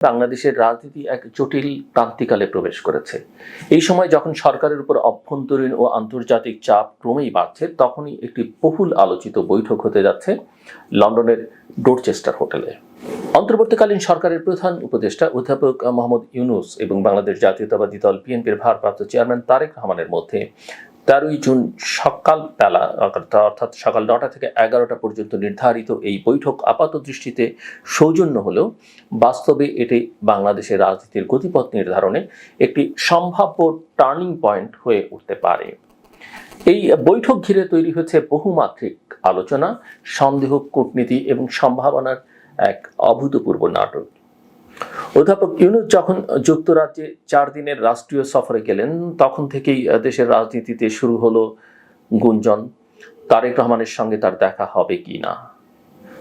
বাংলাদেশের রাজনীতি এক জটিল ক্রান্তিকালে প্রবেশ করেছে। এই সময় যখন সরকারের উপর অভ্যন্তরীণ ও আন্তর্জাতিক চাপ ক্রমেই বাড়ছে, তখনই একটি বহুল আলোচিত বৈঠক হতে যাচ্ছে লন্ডনের ডোরচেস্টার হোটেলে। অন্তর্বর্তীকালীন সরকারের প্রধান উপদেষ্টা অধ্যাপক মোহাম্মদ ইউনূস এবং বাংলাদেশ জাতীয়তাবাদী দল বিএনপির ভারপ্রাপ্ত চেয়ারম্যান তারেক রহমানের মধ্যে 13ই জুন সকালবেলা অর্থাৎ সকাল 9টা থেকে 11টা পর্যন্ত নির্ধারিত এই বৈঠক আপাত দৃষ্টিতে সৌজন্য হলেও বাস্তবে এটি বাংলাদেশের রাজনীতির গতিপথ নির্ধারণে একটি সম্ভাব্য টার্নিং পয়েন্ট হয়ে উঠতে পারে। এই বৈঠক ঘিরে তৈরি হয়েছে বহুমাত্রিক আলোচনা, সন্দেহ, কূটনীতি এবং সম্ভাবনার এক অভূতপূর্ব নাটক। অধ্যাপক ইউনূস যখন যুক্তরাজ্যে 4 দিনের রাষ্ট্রীয় সফরে গেলেন, তখন থেকেই দেশের রাজনীতিতে শুরু হলো গুঞ্জন তারেক রহমানের সঙ্গে তার দেখা হবে কি না।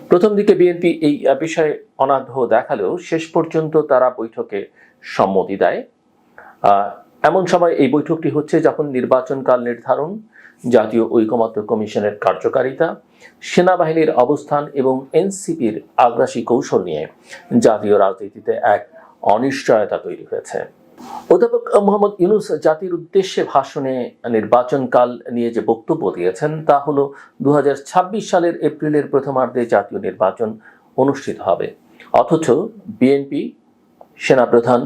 প্রথম দিকে বিএনপি এই বিষয়ে অনাগ্রহ দেখালেও শেষ পর্যন্ত তারা বৈঠকে সম্মতি দেয়। এমন সময় এই বৈঠকটি হচ্ছে যখন নির্বাচনকাল নির্ধারণ, জাতীয় ঐকমত্য কমিশনের কার্যকারিতা, সেনাবাহিনীর অবস্থান এবং এনসিপির আগ্রাসী কৌশল নিয়ে জাতীয় রাজনীতিতে এক অনিশ্চয়তা তৈরি হয়েছে। অধ্যাপক মোহাম্মদ ইউনূস জাতির উদ্দেশ্যে ভাষণে নির্বাচনকাল নিয়ে যে বক্তব্য দিয়েছেন তা হলো 2026 সালের এপ্রিলের প্রথমার্ধে জাতীয় নির্বাচন অনুষ্ঠিত হবে। অথচ বিএনপি, সেনাপ্রধান,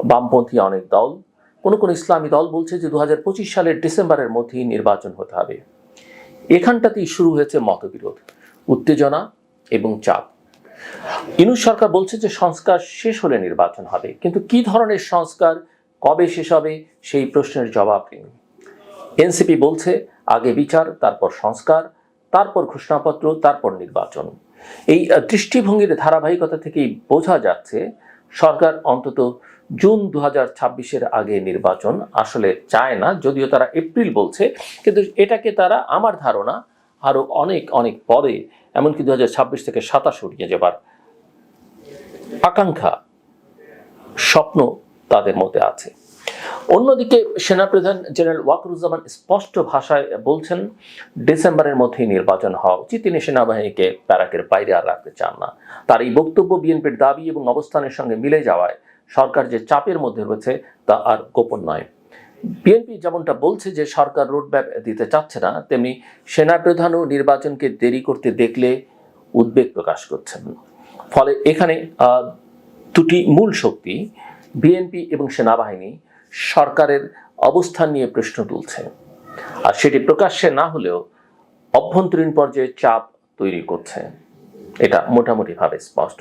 বামপন্থী অনেক দল, কোন ইসলামী দল বলছে যে 2025 সালের ডিসেম্বরের মধ্যেই নির্বাচন হতে হবে। এখানটাতেই শুরু হয়েছে মতবিরোধ, উত্তেজনা এবং চাপ। ইউনূস সরকার বলছে যে সংস্কার শেষ হলে নির্বাচন হবে, কিন্তু কি ধরনের সংস্কার, কবে শেষ হবে সেই প্রশ্নের জবাব নেই। এনসিপি বলছে আগে বিচার, তারপর সংস্কার, তারপর ঘোষণাপত্র, তারপর নির্বাচন। এই দৃষ্টিভঙ্গির ধারাবাহিকতা থেকেই বোঝা যাচ্ছে সরকার অন্তত জুন 2026-এর আগে নির্বাচন আসলে চায় না। যদিও তারা এপ্রিল বলছে, কিন্তু এটাকে তারা, আমার ধারণা, আরো অনেক পরে, এমনকি 2026 থেকে 27 উঠিয়ে যাবার আকাঙ্ক্ষা, স্বপ্ন তাদের মধ্যে আছে। অন্যদিকে সেনাপ্রধান জেনারেল ওয়াকারুজ্জামান স্পষ্ট ভাষায় বলছেন ডিসেম্বরের মধ্যেই নির্বাচন হওয়া উচিত। তিনি সেনাবাহিনীকে ব্যারাকের বাইরে আর রাখতে চান না। তার এই বক্তব্য বিএনপির দাবি এবং অবস্থানের সঙ্গে মিলে যাওয়ায় সরকার যে চাপের মধ্যে রয়েছে তা আর গোপন নয়। বিএনপি যেমনটা বলছে যে সরকার রোডম্যাপ দিতে চাচ্ছে না, তেমনি সেনাপ্রধানও নির্বাচনকে দেরি করতে দেখলে উদ্বেগ প্রকাশ করছেন। ফলে এখানে দুটি মূল শক্তি, বিএনপি এবং সেনাবাহিনী, সরকারের অবস্থান নিয়ে প্রশ্ন তুলছে। আর সেটি প্রকাশ্যে না হলেও অভ্যন্তরীণ পর্যায়ে চাপ তৈরি করছে, এটা মোটামুটিভাবে স্পষ্ট।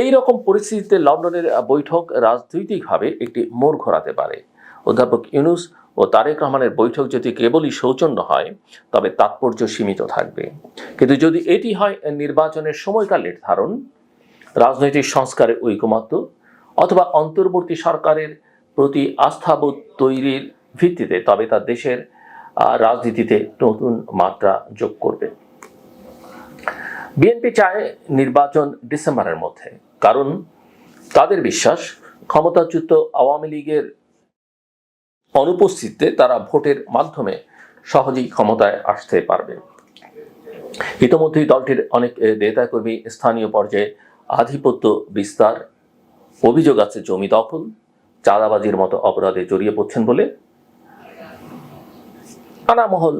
এই রকম পরিস্থিতিতে লন্ডনের বৈঠক রাজনৈতিকভাবে একটি মোড় ঘোরাতে পারে। অধ্যাপক ইউনূস ও তারেক রহমানের বৈঠক যদি কেবলই সৌজন্য হয়, তবে তাৎপর্য সীমিত থাকবে। কিন্তু যদি এটি হয় নির্বাচনের সময়কাল নির্ধারণ, রাজনৈতিক সংস্কারের ঐকমত্য, অথবা অন্তর্বর্তী সরকারের প্রতি আস্থাবোধ তৈরির ভিত্তিতে, তবে তা দেশের রাজনীতিতে নতুন মাত্রা যোগ করবে। বিএনপি চায় নির্বাচন ডিসেম্বরের মধ্যে, কারণ তাদের বিশ্বাস ক্ষমতাচ্যুত আওয়ামী লীগের অনুপস্থিতিতে তারা ভোটের মাধ্যমে সহজেই ক্ষমতায় আসতে পারবে। ইতিমধ্যেই দলটির অনেক নেতাকর্মী স্থানীয় পর্যায়ে আধিপত্য বিস্তার, অভিযোগ আছে জমি দখল, চাঁদাবাজির মতো অপরাধে জড়িয়ে পড়ছেন বলে আনামহল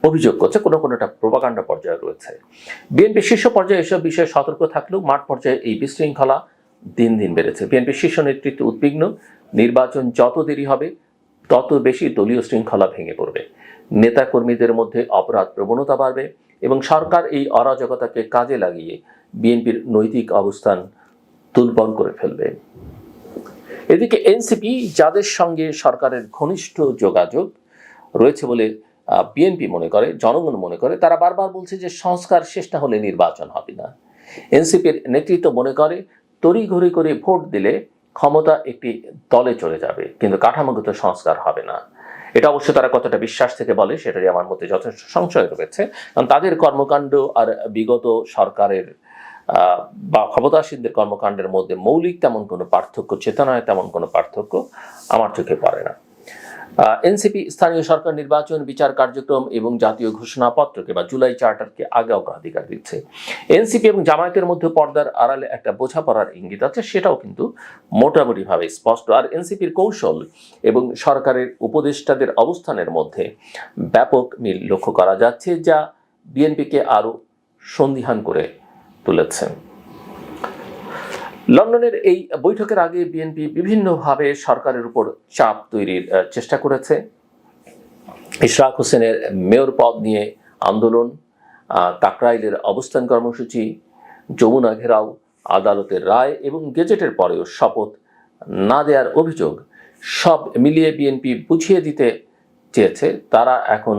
অভিযোগ করছে। কোনোটা প্রোপাগান্ডা পর্যায়ে রয়েছে। বিএনপি শীর্ষ পর্যায়ে এসব বিষয়ে সতর্ক থাকলেও মাঠ পর্যায়ে এই বিশৃঙ্খলা দিন দিন বেড়েছে। বিএনপি শীর্ষ নেতৃত্ব উদ্বিগ্ন, নির্বাচন যত দেরি হবে তত বেশি দলীয় শৃঙ্খলা ভেঙে পড়বে, নেতাকর্মীদের মধ্যে অপরাধ প্রবণতা বাড়বে এবং সরকার এই অরাজকতাকে কাজে লাগিয়ে বিএনপির নৈতিক অবস্থান দুর্বল করে ফেলবে। এদিকে এনসিপি, যাদের সঙ্গে সরকারের ঘনিষ্ঠ যোগাযোগ রয়েছে বলে বিএনপি মনে করে, জনগণ মনে করে, তারা বারবার বলছে যে সংস্কার শেষ না হলে নির্বাচন হবে না। এনসিপির নেতৃত্ব মনে করে তড়িঘড়ি করে ভোট দিলে ক্ষমতা একটি দলে চলে যাবে, কিন্তু কাঠামোগত সংস্কার হবে না। এটা অবশ্য তারা কতটা বিশ্বাস থেকে বলে সেটারই আমার মধ্যে যথেষ্ট সংশয় রয়েছে, কারণ তাদের কর্মকাণ্ড আর বিগত সরকারের বা ক্ষমতাসীনদের কর্মকাণ্ডের মধ্যে মৌলিক তেমন কোনো পার্থক্য, চেতনায় তেমন কোনো পার্থক্য আমার চোখে পড়ে না। এনসিপি স্থানীয় সরকার নির্বাচন, বিচার কার্যক্রম এবং জাতীয় ঘোষণাপত্রকে বা জুলাই চার্টারকে আগে অগ্রাধিকার দিচ্ছে। এনসিপি এবং জামায়াতের মধ্যে পর্দার আড়ালে একটা বোঝাপড়ার ইঙ্গিত আছে, সেটাও কিন্তু মোটামুটিভাবে স্পষ্ট। আর এনসিপির কৌশল এবং সরকারের উপদেষ্টাদের অবস্থানের মধ্যে ব্যাপক মিল লক্ষ্য করা যাচ্ছে, যা বিএনপিকে আরও সন্দিহান করে তুলেছে। লন্ডনের এই বৈঠকের আগে বিএনপি বিভিন্নভাবে সরকারের উপর চাপ তৈরির চেষ্টা করেছে। ইশরাক হোসেনের মেয়র পদ নিয়ে আন্দোলন, কাকরাইলের অবস্থান কর্মসূচি, যমুনা ঘেরাও, আদালতের রায় এবং গেজেটের পরেও শপথ না দেওয়ার অভিযোগ সব মিলিয়ে বিএনপি বুঝিয়ে দিতে চেয়েছে তারা এখন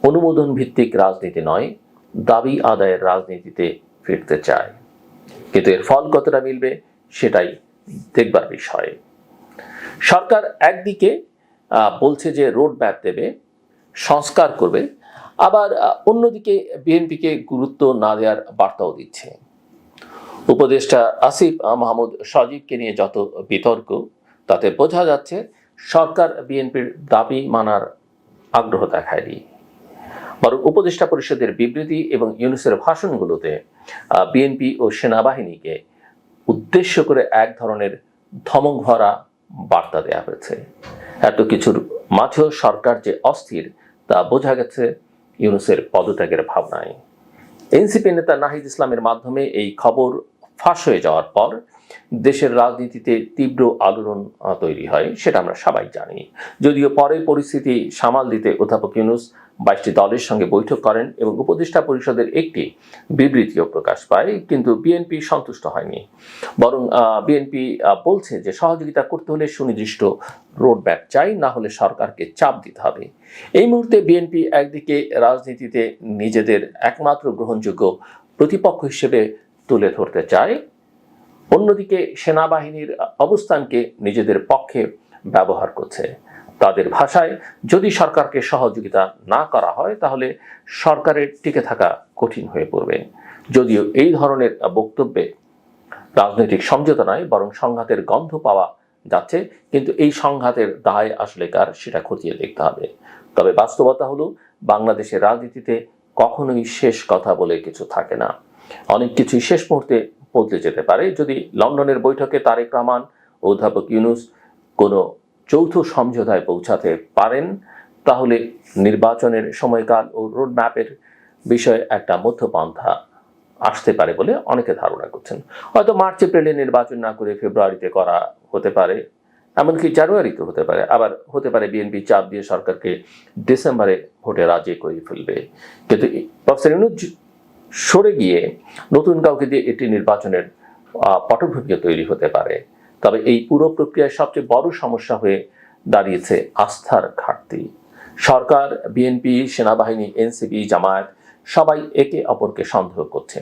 অনুমোদন ভিত্তিক রাজনীতি নয়, দাবি আদায়ের রাজনীতিতে ফিরতে চায়। কিন্তু এর ফল কতটা মিলবে সেটাই দেখবার বিষয়। সরকার একদিকে বলছে যে রোড ম্যাপ দেবে, সংস্কার করবে, আবার অন্যদিকে বিএনপিকে গুরুত্ব না দেওয়ার বার্তাও দিচ্ছে। উপদেষ্টা আসিফ মাহমুদ সজীবকে নিয়ে যত বিতর্ক, তাতে বোঝা যাচ্ছে সরকার বিএনপির দাবি মানার আগ্রহ দেখায়নি, বরং উপদেষ্টা পরিষদের বিবৃতি এবং ইউনূসের ভাষণগুলোতে বিএনপি ও সেনাবাহিনীকে উদ্দেশ্য করে এক ধরনের ধমক ভরা বার্তা দেওয়া হয়েছে। এত কিছুর মাঝেও সরকার যে অস্থির তা বোঝা গেছে ইউনূসের পদত্যাগের ভাবনায়। এনসিপি নেতা নাহিদ ইসলামের মাধ্যমে এই খবর ফাঁস হয়ে যাওয়ার পর দেশের রাজনীতিতে তীব্র আলোড়ন তৈরি হয়, সেটা আমরা সবাই জানি। যদিও পরে পরিস্থিতি সামাল দিতে অধ্যাপক ইউনূস 22টি দলের সঙ্গে বৈঠক করেন এবং উপদেষ্টা পরিষদের একটি বিবৃতিও প্রকাশ পায়, কিন্তু বিএনপি সন্তুষ্ট হয়নি। বরং বিএনপি বলছে যে সহযোগিতা করতে হলে সুনির্দিষ্ট রোডম্যাপ চাই, না হলে সরকারকে চাপ দিতে হবে। এই মুহূর্তে বিএনপি একদিকে রাজনীতিতে নিজেদের একমাত্র গ্রহণযোগ্য প্রতিপক্ষ হিসেবে তুলে ধরতে চায়, অন্যদিকে সেনাবাহিনীর অবস্থানকে নিজেদের পক্ষে ব্যবহার করছে। তাদের ভাষায়, যদি সরকারকে সহযোগিতা না করা হয় তাহলে সরকারের টিকে থাকা কঠিন হয়ে পড়বে। যদিও এই ধরনের বক্তব্যে রাজনৈতিক সমঝোতা নয়, বরং সংঘাতের গন্ধ পাওয়া যাচ্ছে, কিন্তু এই সংঘাতের দায় আসলে কার সেটা খতিয়ে দেখতে হবে। তবে বাস্তবতা হলো বাংলাদেশের রাজনীতিতে কখনোই শেষ কথা বলে কিছু থাকে না। অনেক কিছুই শেষ মুহূর্তে বদলে যেতে পারে। যদি লন্ডনের বৈঠকে তারেক রহমান ও অধ্যাপক ইউনূস কোনো যৌথ সমঝোতায় পৌঁছাতে পারেন, তাহলে নির্বাচনের সময়কাল ও রোডম্যাপের বিষয়ে একটা মধ্যপন্থা আসতে পারে বলে অনেকে ধারণা করছেন। হয়তো মার্চ এপ্রিলে নির্বাচন না করে ফেব্রুয়ারিতে করা হতে পারে, এমনকি জানুয়ারিতে হতে পারে। আবার হতে পারে বিএনপি চাপ দিয়ে সরকারকে ডিসেম্বরে ভোটে রাজি করে ফেলবে। কিন্তু প্রফেসর ইউনূস সরে গিয়ে নতুন কাউকে দিয়ে এটি নির্বাচনের পটভূমিও তৈরি হতে পারে। তবে এই পুরো প্রক্রিয়ায় সবচেয়ে বড় সমস্যা হয়ে দাঁড়িয়েছে আস্থার ঘাটতি। সরকার, বিএনপি, সেনাবাহিনী, এনসিপি, জামায়াত সবাই একে অপরকে সন্দেহ করছে,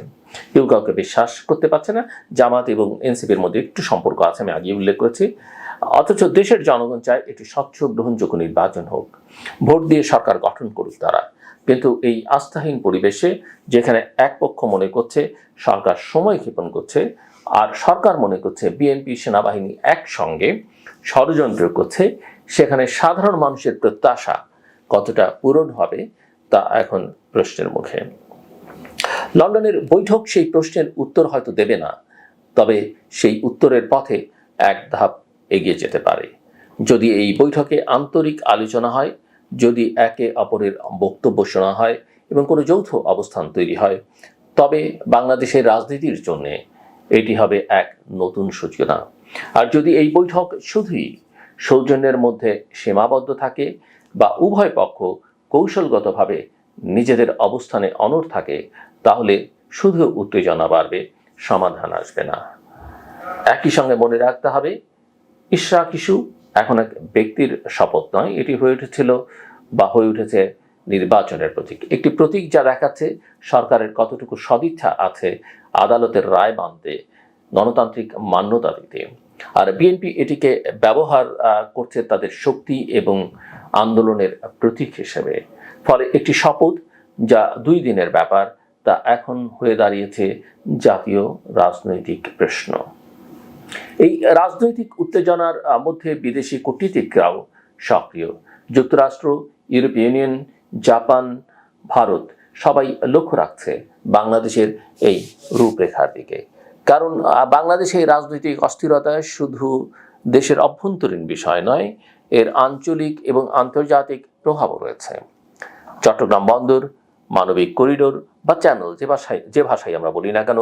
কেউ কাউকে বিশ্বাস করতে পারছে না। জামায়াত এবং এনসিপির মধ্যে একটু সম্পর্ক আছে, আমি আগে উল্লেখ করেছি, অথচ দেশের জনগণ চায় এটি স্বচ্ছ গ্রহণযোগ্য নির্বাচন হোক, ভোট দিয়ে সরকার গঠন করুক তারা। কিন্তু এই আস্থাহীন পরিবেশে, যেখানে এক পক্ষ মনে করছে সরকার সময় ক্ষেপণ করছে, আর সরকার মনে করছে বিএনপি সেনাবাহিনী একসঙ্গে ষড়যন্ত্র করছে, সেখানে সাধারণ মানুষের প্রত্যাশা কতটা পূরণ হবে তা এখন প্রশ্নের মুখে। লন্ডনের বৈঠক সেই প্রশ্নের উত্তর হয়তো দেবে না, তবে সেই উত্তরের পথে এক ধাপ এগিয়ে যেতে পারে। যদি এই বৈঠকে আন্তরিক আলোচনা হয়, যদি একে অপরের বক্তব্য শোনা হয় এবং কোনো যৌথ অবস্থান তৈরি হয়, তবে বাংলাদেশের রাজনীতির জন্য এটি হবে এক নতুন সূচনা। আর যদি এই বৈঠক শুধুই সৌজন্যের মধ্যে সীমাবদ্ধ থাকে বা উভয় পক্ষ কৌশলগতভাবে নিজেদের অবস্থানে অনড় থাকে, তাহলে শুধু উত্তেজনা বাড়বে, সমাধান আসবে না। একই সঙ্গে মনে রাখতে হবে, ইশরাক ইস্যু এখন এক ব্যক্তির শপথ নয়, এটি হয়ে উঠেছে নির্বাচনের প্রতীক। একটি প্রতীক যা দেখাচ্ছে সরকারের কতটুকু সদিচ্ছা আছে আদালতের রায় মানতে, গণতান্ত্রিক মান্যতা দিতে। আর বিএনপি এটিকে ব্যবহার করছে তাদের শক্তি এবং আন্দোলনের প্রতীক হিসেবে। ফলে একটি শপথ যা 2 দিনের ব্যাপার, তা এখন হয়ে দাঁড়িয়েছে জাতীয় রাজনৈতিক প্রশ্ন। এই রাজনৈতিক উত্তেজনার মধ্যে বিদেশি কূটনীতিকরাও সক্রিয়। যুক্তরাষ্ট্র, ইউরোপীয় ইউনিয়ন, জাপান, ভারত সবাই লক্ষ্য রাখছে বাংলাদেশের এই রূপরেখার দিকে। কারণ বাংলাদেশে এই রাজনৈতিক অস্থিরতা শুধু দেশের অভ্যন্তরীণ বিষয় নয়, এর আঞ্চলিক এবং আন্তর্জাতিক প্রভাবও রয়েছে। চট্টগ্রাম বন্দর, মানবিক করিডোর বা চ্যানেল, যে ভাষায় আমরা বলি না কেন,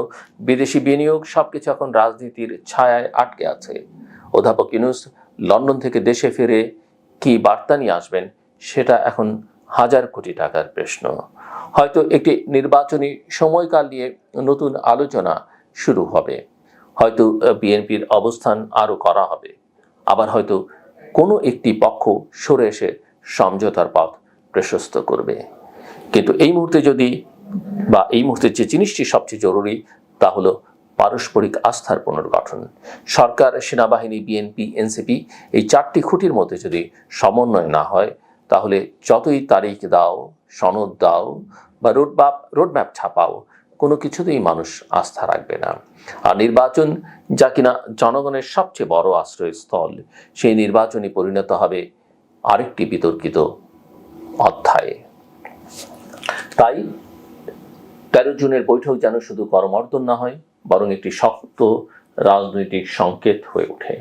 বিদেশি বিনিয়োগ সবকিছু এখন রাজনীতির ছায়ায় আটকে আছে। অধ্যাপক ইউনূস লন্ডন থেকে দেশে ফিরে কি বার্তা নিয়ে আসবেন সেটা এখন হাজার কোটি টাকার প্রশ্ন। হয়তো একটি নির্বাচনী সময়কাল নিয়ে নতুন আলোচনা শুরু হবে, হয়তো বিএনপির অবস্থান আরও করা হবে, আবার হয়তো কোনো একটি পক্ষ সরে এসে সমঝোতার পথ প্রশস্ত করবে। কিন্তু এই মুহূর্তে এই মুহূর্তে যে জিনিসটি সবচেয়ে জরুরি তা হলো পারস্পরিক আস্থার পুনর্গঠন। সরকার, সেনাবাহিনী, বিএনপি, এনসিপি এই চারটি খুঁটির মধ্যে যদি সমন্বয় না হয়, তাহলে যতই তারিখ দাও, সনদ দাও বা রোডম্যাপ ছাপাও, কোনো কিছুতেই মানুষ আস্থা রাখবে না। আর নির্বাচন, যা কিনা জনগণের সবচেয়ে বড় আশ্রয়স্থল, সেই নির্বাচনই পরিণত হবে আরেকটি বিতর্কিত অধ্যায়ে। তাই 13 জুনের বৈঠক যেন শুধু করমর্দন না হয়, বরং একটি শক্ত রাজনৈতিক সংকেত হয়ে ওঠে।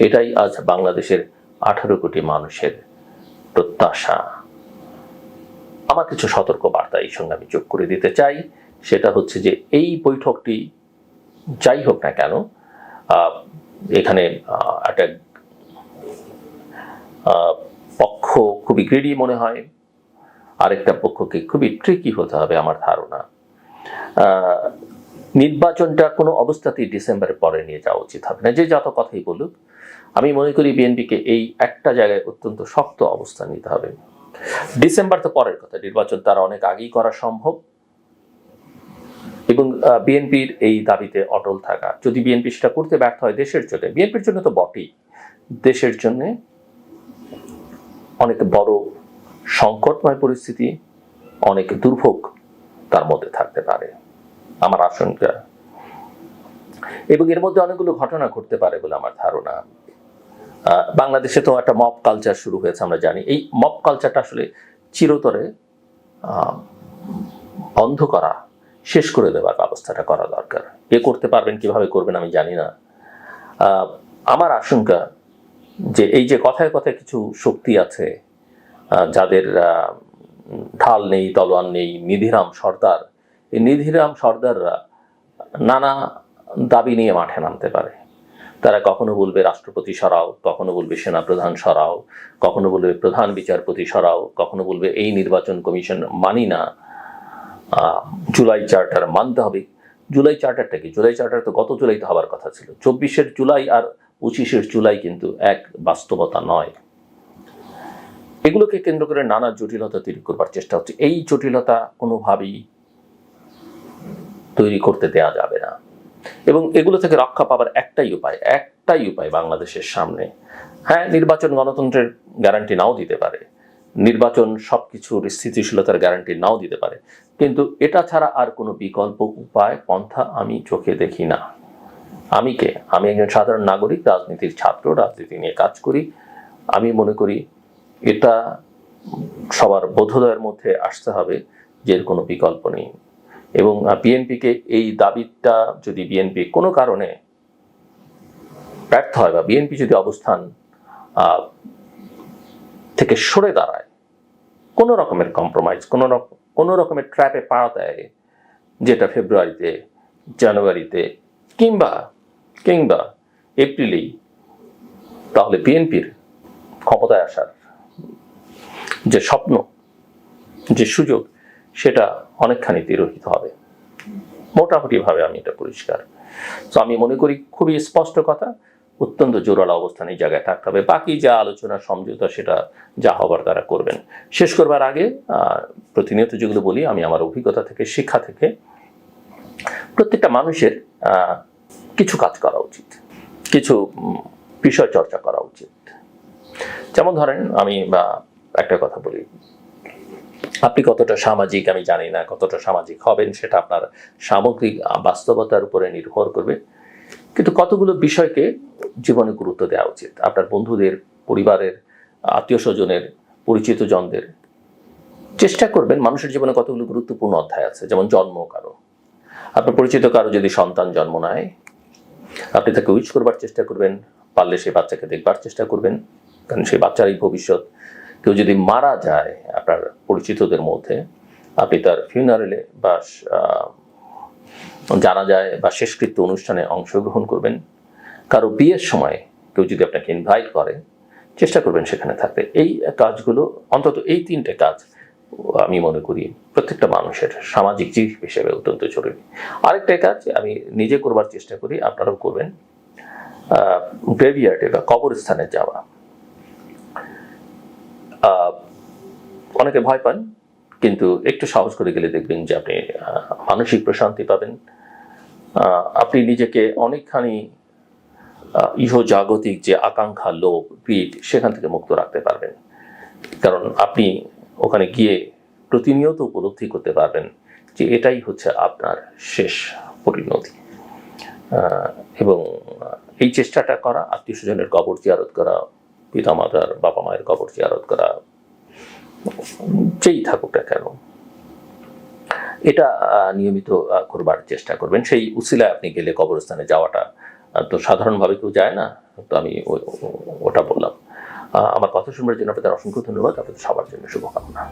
এটাই আজ বাংলাদেশের 18 কোটি মানুষের প্রত্যাশা। আমার কিছু সতর্ক বার্তা এই সঙ্গে আমি যোগ করে দিতে চাই। সেটা হচ্ছে যে এই বৈঠকটি যাই হোক না কেন, এখানে একটা পক্ষ খুবই গ্রেডি মনে হয়, আরেকটা পক্ষকে খুবই ট্রিকি হতে হবে আমার ধারণা। নির্বাচনটা কোনো অবস্থাতেই ডিসেম্বরের পরে নিয়ে যাওয়া উচিত হবে না, যে যত কথাই বলুক। আমি মনে করি বিএনপিকে এই একটা জায়গায় অত্যন্ত শক্ত অবস্থান নিতে হবে। ডিসেম্বর তো পরের কথা, নির্বাচন তারা অনেক আগেই করা সম্ভব। এবং বিএনপির এই দাবিতে অটল থাকা, যদি বিএনপি সেটা করতে ব্যর্থ হয় দেশের জন্য, বিএনপির জন্য তো বটেই, দেশের জন্য অনেক বড় সংকটময় পরিস্থিতি, অনেক দুর্ভোগ তার মধ্যে থাকতে পারে আমার আশঙ্কা। এবং এর মধ্যে অনেকগুলো ঘটনা ঘটতে পারে বলে আমার ধারণা। বাংলাদেশে তো একটা মব কালচার শুরু হয়েছে, আমরা জানি। এই মব কালচারটা আসলে চিরতরে বন্ধ করা, শেষ করে দেওয়ার ব্যবস্থাটা করা দরকার। কে করতে পারবেন, কিভাবে করবেন আমি জানি না। আমার আশঙ্কা যে এই যে কথায় কথায় কিছু শক্তি আছে যাদের ঢাল নেই, তলোয়ার নেই, নিধিরাম সর্দার, এই নিধিরাম সর্দাররা নানা দাবি নিয়ে মাঠে নামতে পারে। তারা কখনো বলবে রাষ্ট্রপতি সরাও, কখনো বলবে সেনাপ্রধান সরাও, কখনো বলবে প্রধান বিচারপতি সরাও, কখনো বলবে এই নির্বাচন কমিশন মানি না, জুলাই চার্টার মানতে হবে। জুলাই চার্টারটা কি? জুলাই চার্টার তো গত জুলাইতে হবার কথা ছিল। 24 জুলাই আর 25 জুলাই কিন্তু এক বাস্তবতা নয়। এগুলোকে কেন্দ্র করে নানা জটিলতা তৈরি করবার চেষ্টা হচ্ছে। এই জটিলতা কোনোভাবেই তৈরি করতে দেয়া যাবে না। এবং এগুলো থেকে রক্ষা পাবার একটাই উপায় বাংলাদেশের সামনে। হ্যাঁ, নির্বাচন গণতন্ত্রের গ্যারান্টি নাও দিতে পারে, নির্বাচন সবকিছুর স্থিতিশীলতার গ্যারান্টি নাও দিতে পারে, কিন্তু এটা ছাড়া আর কোনো বিকল্প উপায়, পন্থা আমি চোখে দেখি না। আমি একজন সাধারণ নাগরিক, রাজনীতির ছাত্র, রাজনীতি নিয়ে কাজ করি। আমি মনে করি এটা সবার বোধোদয়ের মধ্যে আসতে হবে যে এর কোনো বিকল্প নেই। এবং বিএনপিকে এই দাবিটা যদি বিএনপি কোনো কারণে ব্যর্থ হয় বা বিএনপি যদি অবস্থান থেকে সরে দাঁড়ায়, কোনো রকমের কম্প্রোমাইজ, কোনো রকমের ট্র্যাপে পা দেয়, যেটা ফেব্রুয়ারিতে, জানুয়ারিতে কিংবা এপ্রিলেই, তাহলে বিএনপির ক্ষমতায় আসার যে স্বপ্ন, যে সুযোগ, সেটা অনেকখানি তিরোহিত হবে। মোটামুটিভাবে আমি এটা পরিষ্কার। তো আমি মনে করি খুবই স্পষ্ট কথা, অত্যন্ত জোরালো অবস্থানে এই জায়গায় থাকতে হবে। বাকি যা আলোচনা, সমঝোতা, সেটা যা হবার তারা করবেন। শেষ করবার আগে প্রতিনিয়ত যেগুলো বলি, আমি আমার অভিজ্ঞতা থেকে, শিক্ষা থেকে, প্রত্যেকটা মানুষের কিছু কাজ করা উচিত, কিছু বিষয় চর্চা করা উচিত। যেমন ধরেন, আমি একটা কথা বলি, আপনি কতটা সামাজিক আমি জানি না, কতটা সামাজিক হবেন সেটা আপনার সামগ্রিক বাস্তবতার উপরে নির্ভর করবে, কিন্তু কতগুলো বিষয়কে জীবনে গুরুত্ব দেওয়া উচিত। আপনার বন্ধুদের, পরিবারের আত্মীয় স্বজনের, পরিচিত জনদের চেষ্টা করবেন। মানুষের জীবনে কতগুলো গুরুত্বপূর্ণ অধ্যায় আছে, যেমন জন্ম কারো, আপনার পরিচিত কারো যদি সন্তান জন্ম নেয়, আপনি তাকে উইশ করবার চেষ্টা করবেন, পারলে সেই বাচ্চাকে দেখবার চেষ্টা করবেন, কারণ সেই বাচ্চারই ভবিষ্যৎ। কেউ যদি মারা যায় আপনার পরিচিতদের মধ্যে, আপনি তার ফিউনারেলে বা জানাজায় বা শেষকৃত্য অনুষ্ঠানে অংশগ্রহণ করবেন। কারো বিয়ের সময় কেউ যদি আপনাকে ইনভাইট করে, চেষ্টা করবেন সেখানে থাকতে। এই কাজগুলো, অন্তত এই 3টে কাজ আমি মনে করি প্রত্যেকটা মানুষের সামাজিক জীব হিসেবে অত্যন্ত জরুরি। আরেকটা কাজ আমি নিজে করবার চেষ্টা করি, আপনারাও করবেন, গ্রেভিয়ার্ডে বা কবরস্থানে যাওয়া। অনেকে ভয় পান, কিন্তু একটু সাহস করে গেলে দেখবেন যে আপনি মানসিক প্রশান্তি পাবেন। আপনি নিজেকে অনেকখানি ইহজাগতিক যে আকাঙ্ক্ষা, লোভ, গ্রিড, সেখান থেকে মুক্ত রাখতে পারবেন। কারণ আপনি ওখানে গিয়ে প্রতিনিয়ত উপলব্ধি করতে পারবেন যে এটাই হচ্ছে আপনার শেষ পরিণতি। এবং এই চেষ্টাটা করা, আত্মীয় স্বজনের কবর জিয়ারত করা, পিতামাতার, বাবা মায়ের কবর জিয়ারত করা, যেই থাকুক না কেন, এটা নিয়মিত করবার চেষ্টা করবেন। সেই উসিলায় আপনি গেলে কবরস্থানে যাওয়াটা তো সাধারণভাবে কেউ যায় না, তো আমি ওটা বললাম। আমার কথা শুনবার জন্য আপনাদের অসংখ্য ধন্যবাদ। আপনাদের সবার জন্য শুভকামনা।